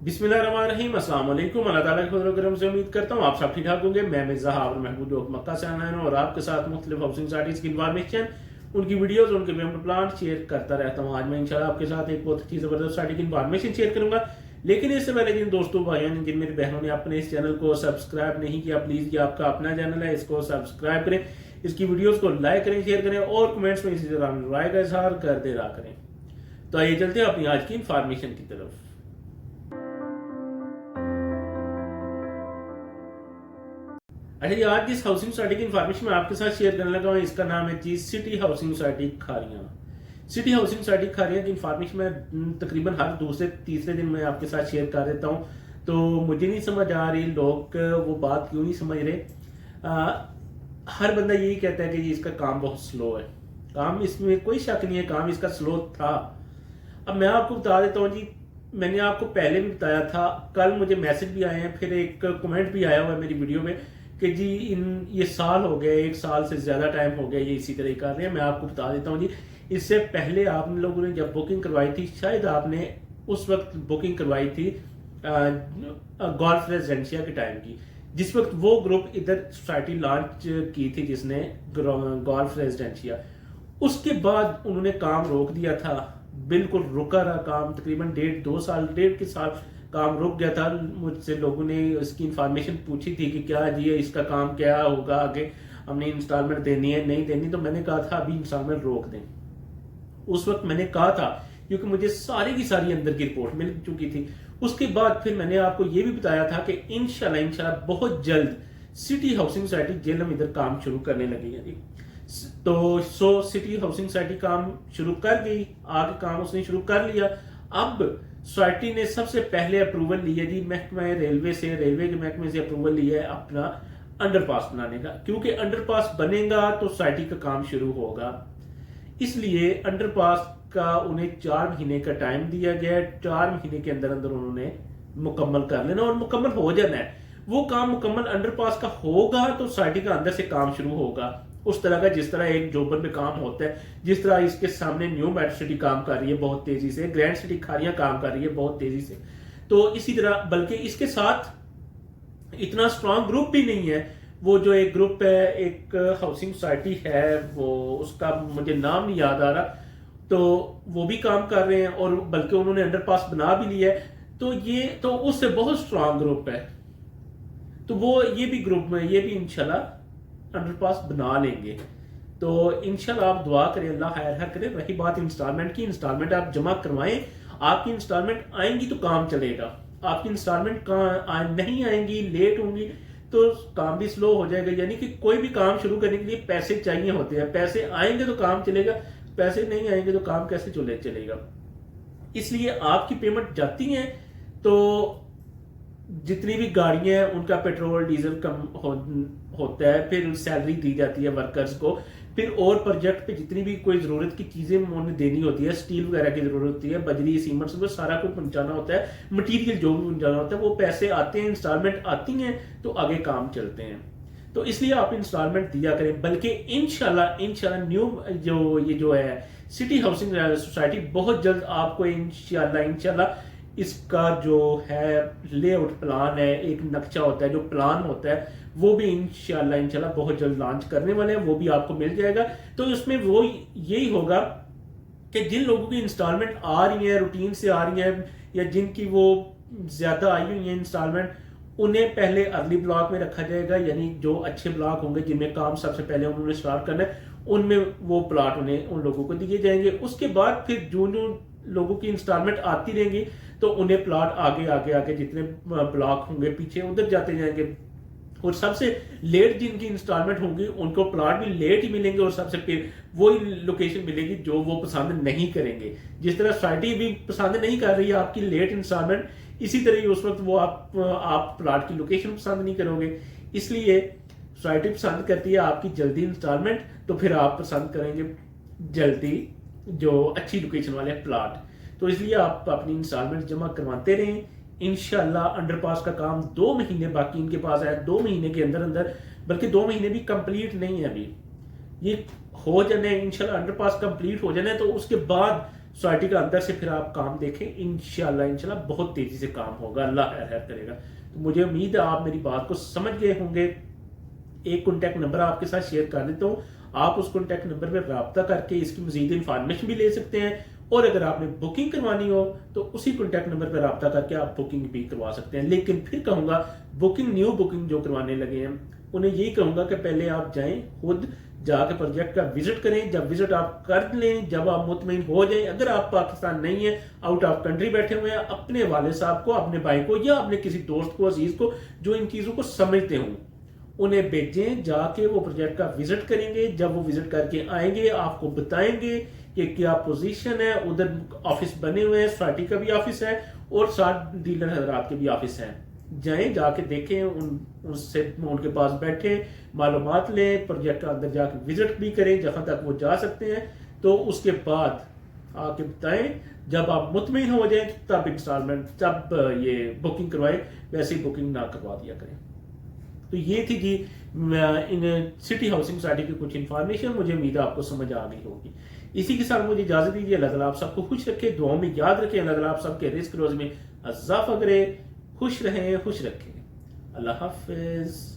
बिस्मिल्लाहिर्रहमानिर्रहीम, अस्सलाम वालेकुम। अल्लाह ताला के फज़ल व करम से उम्मीद करता हूँ आप सब ठीक ठाक होंगे। मैं मिर्ज़ा हारून महमूद जो मक्का से आना है और आपके साथ मुख्तलिफ हाउसिंग सोसाइटीज़ की इन्फॉर्मेशन, उनकी वीडियोस, उनके पेमेंट प्लान शेयर करता रहता हूँ। आज मैं इंशाल्लाह आपके साथ एक बहुत अच्छी ज़बरदस्त सोसाइटी की इन्फॉर्मेशन शेयर करूँगा। लेकिन इससे पहले जिन दोस्तों भाइयों ने, जिन मेरी बहनों ने अपने इस चैनल को सब्सक्राइब नहीं किया, प्लीज़ ये आपका अपना चैनल है, इसको सब्सक्राइब करें, इसकी वीडियोज़ को लाइक करें, शेयर करें और कमेंट्स में इसी तरह राय का इजहार करते रहा करें। तो आइए चलते हैं अपनी आज की इन्फॉर्मेशन की तरफ। अच्छा जी, आज जिस हाउसिंग सोसाइटी की इन्फॉर्मेशन मैं आपके साथ शेयर करने लगा हूँ, इसका नाम है जी city housing society Khariyan. City housing society Khariyan की इन्फॉर्मेशन मैं तकरीबन हर दूसरे तीसरे दिन में आपके साथ शेयर कर देता हूँ। तो मुझे नहीं समझ आ रही लोग वो बात क्यों नहीं समझ रहे। हर बंदा यही कहता है कि जी इसका काम बहुत स्लो है। काम इसमें कोई शक नहीं है, काम इसका स्लो था। अब मैं आपको बता देता हूँ जी, मैंने आपको पहले भी बताया था, कल मुझे मैसेज भी आए हैं, फिर एक कमेंट भी आया हुआ है मेरी वीडियो में कि जी ये साल हो गए, एक साल से ज्यादा टाइम हो गया ये इसी तरह कर रहे हैं। मैं आपको बता देता हूँ जी, इससे पहले आप लोगों ने जब बुकिंग करवाई थी, शायद आपने उस वक्त बुकिंग करवाई थी गोल्फ रेजिडेंशिया के टाइम की, जिस वक्त वो ग्रुप इधर सोसाइटी लॉन्च की थी जिसने गोल्फ रेजिडेंशिया। उसके बाद उन्होंने काम रोक दिया था, बिल्कुल रुका रहा काम, तकरीबन डेढ़ के साल काम रुक गया था। मुझसे लोगों ने इसकी इंफॉर्मेशन पूछी थी कि क्या जी इसका काम क्या होगा, आगे हमने इंस्टॉलमेंट देनी है नहीं देनी। तो मैंने कहा था अभी इंस्टॉलमेंट रोक दें। उस वक्त मैंने कहा था क्योंकि मुझे सारी की सारी अंदर की रिपोर्ट मिल चुकी थी। उसके बाद फिर मैंने आपको ये भी बताया था कि इंशाल्लाह बहुत जल्द सिटी हाउसिंग सोसाइटी जेलम इधर काम शुरू करने लगी है। तो सिटी हाउसिंग सोसाइटी काम शुरू कर गई, आगे काम उसने शुरू कर लिया। अब सोसाइटी ने सबसे पहले अप्रूवल लिया जी रेलवे के महकमे से अप्रूवल लिया है अपना अंडरपास बनाने का, क्योंकि अंडरपास बनेगा तो सोसाइटी का काम शुरू होगा। इसलिए अंडरपास का उन्हें 4 महीने का टाइम दिया गया है। 4 महीने के अंदर अंदर उन्होंने मुकम्मल कर लेना और मुकम्मल हो जाना है। वो काम मुकम्मल अंडरपास का होगा तो सोसाइटी का अंदर से काम शुरू होगा, उस तरह का जिस तरह एक जोबन में काम होता है। जिस तरह इसके सामने न्यू मेट्रो सिटी काम कर रही है बहुत तेजी से, ग्रैंड सिटी खारियां काम कर रही है बहुत तेजी से, तो इसी तरह, बल्कि इसके साथ इतना स्ट्रांग ग्रुप भी नहीं है। वो जो एक ग्रुप है, एक हाउसिंग सोसाइटी है, वो उसका मुझे नाम नहीं याद आ रहा, तो वो भी काम कर रहे हैं और बल्कि उन्होंने अंडरपास बना भी लिया है। तो ये तो उससे बहुत स्ट्रांग ग्रुप है, तो वो ये भी ग्रुप में ये भी इंशाल्लाह अंडरपास बना लेंगे। तो इंशाल्लाह आप दुआ करें, अल्लाह खैर करे। रही बात इंस्टॉलमेंट की, इंस्टॉलमेंट आप जमा करवाएं, आपकी इंस्टॉलमेंट आएंगी तो काम चलेगा। आपकी इंस्टॉलमेंट नहीं आएंगी, लेट होंगी तो काम भी स्लो हो जाएगा। यानी कि कोई भी काम शुरू करने के लिए पैसे चाहिए होते हैं, पैसे आएंगे तो काम चलेगा, पैसे नहीं आएंगे तो काम कैसे चलेगा। इसलिए आपकी पेमेंट जाती है तो जितनी भी गाड़ियां हैं उनका पेट्रोल डीजल कम होता है, फिर सैलरी दी जाती है वर्कर्स को, फिर और प्रोजेक्ट पे जितनी भी कोई जरूरत की चीजें उन्हें देनी होती है, स्टील वगैरह की जरूरत होती है, बजरी सीमेंट वो सारा कुछ पहुंचाना होता है, मटेरियल जो भी पहुंचाना होता है, वो पैसे आते हैं, इंस्टॉलमेंट आती हैं तो आगे काम चलते हैं। तो इसलिए आप इंस्टॉलमेंट दिया करें। बल्कि इंशाल्लाह न्यू जो है सिटी हाउसिंग सोसाइटी बहुत जल्द आपको इंशाल्लाह इसका जो है लेआउट प्लान है, एक नक्शा होता है, जो प्लान होता है, वो भी इंशाल्लाह बहुत जल्द लॉन्च करने वाले हैं, वो भी आपको मिल जाएगा। तो उसमें वो यही होगा कि जिन लोगों की इंस्टॉलमेंट आ रही है, रूटीन से आ रही है, या जिनकी वो ज्यादा आई हुई है इंस्टॉलमेंट, उन्हें पहले अर्ली ब्लॉक में रखा जाएगा। यानी जो अच्छे ब्लॉक होंगे जिनमें काम सबसे पहले उन्होंने स्टार्ट करना है, उनमें वो प्लाट उन लोगों को दिए जाएंगे। उसके बाद फिर जो लोगों की इंस्टॉलमेंट आती रहेंगी तो उन्हें प्लाट आगे जितने ब्लॉक होंगे पीछे उधर जाते जाएंगे। और सबसे लेट जिनकी इंस्टॉलमेंट होंगी उनको प्लाट भी लेट ही मिलेंगे और सबसे फिर वही लोकेशन मिलेगी जो वो पसंद नहीं करेंगे। जिस तरह सोसाइटी भी पसंद नहीं कर रही है आपकी लेट इंस्टॉलमेंट, इसी तरह ही उस वक्त वो आप प्लाट की लोकेशन पसंद नहीं करोगे। इसलिए सोसाइटी पसंद करती है आपकी जल्दी इंस्टॉलमेंट, तो फिर आप पसंद करेंगे जल्दी जो अच्छी लोकेशन वाले प्लाट। तो इसलिए आप अपनी इंस्टॉलमेंट जमा करवाते रहें। इंशाल्लाह अंडरपास का काम 2 महीने बाकी इनके पास है, 2 महीने के अंदर अंदर, बल्कि 2 महीने भी कंप्लीट नहीं है अभी, ये हो जाने इंशाल्लाह अंडरपास कंप्लीट हो जाने, तो उसके बाद सोसाइटी का अंदर से फिर आप काम देखें, इंशाल्लाह बहुत तेजी से काम होगा, अल्लाह खैर करेगा। तो मुझे उम्मीद है आप मेरी बात को समझ गए होंगे। एक कॉन्टैक्ट नंबर आपके साथ शेयर कर देता हूँ, आप उस कॉन्टैक्ट नंबर पर रब्ता करके इसकी मजीद इंफॉर्मेशन भी ले सकते हैं, और अगर आपने बुकिंग करवानी हो तो उसी कॉन्टैक्ट नंबर पर रब्ता करके आप बुकिंग भी करवा सकते हैं। लेकिन फिर कहूंगा बुकिंग, न्यू बुकिंग जो करवाने लगे हैं उन्हें यही कहूंगा कि पहले आप जाएं, खुद जाके प्रोजेक्ट का विजिट करें। जब विजिट आप कर लें, जब आप मुतमईन हो जाएं, अगर आप पाकिस्तान नहीं है, आउट ऑफ कंट्री बैठे हुए हैं, अपने वाले साहब को, अपने भाई को या अपने किसी दोस्त को, अजीज को जो इन चीजों को समझते हों, उन्हें भेजें, जाके वो प्रोजेक्ट का विजिट करेंगे। जब वो विजिट करके आएंगे आपको बताएंगे कि क्या पोजीशन है। उधर ऑफिस बने हुए हैं, सोसाइटी का भी ऑफिस है और 60 डीलर हजरात के भी ऑफिस है। जाएं, जाके देखें, उनसे उनके पास बैठे, मालूमात लें, प्रोजेक्ट का अंदर जाके विजिट भी करें जहां तक वो जा सकते हैं। तो उसके बाद आके बताएं, जब आप मुतमईन हो जाएं तब इंस्टॉलमेंट, तब ये बुकिंग करवाएं, वैसे ही बुकिंग ना करवा दिया करें। तो ये थी जी इन सिटी हाउसिंग सोसाइटी की कुछ इंफॉर्मेशन। मुझे उम्मीद है आपको समझ आ गई होगी। इसी के साथ मुझे इजाजत दीजिए। अल्लाह ताला आप सबको खुश रखे, दुआओं में याद रखें। अल्लाह ताला आप सबके रिस्क रोज में इजाफा करे, खुश रहें, खुश रखें। अल्लाह हाफिज।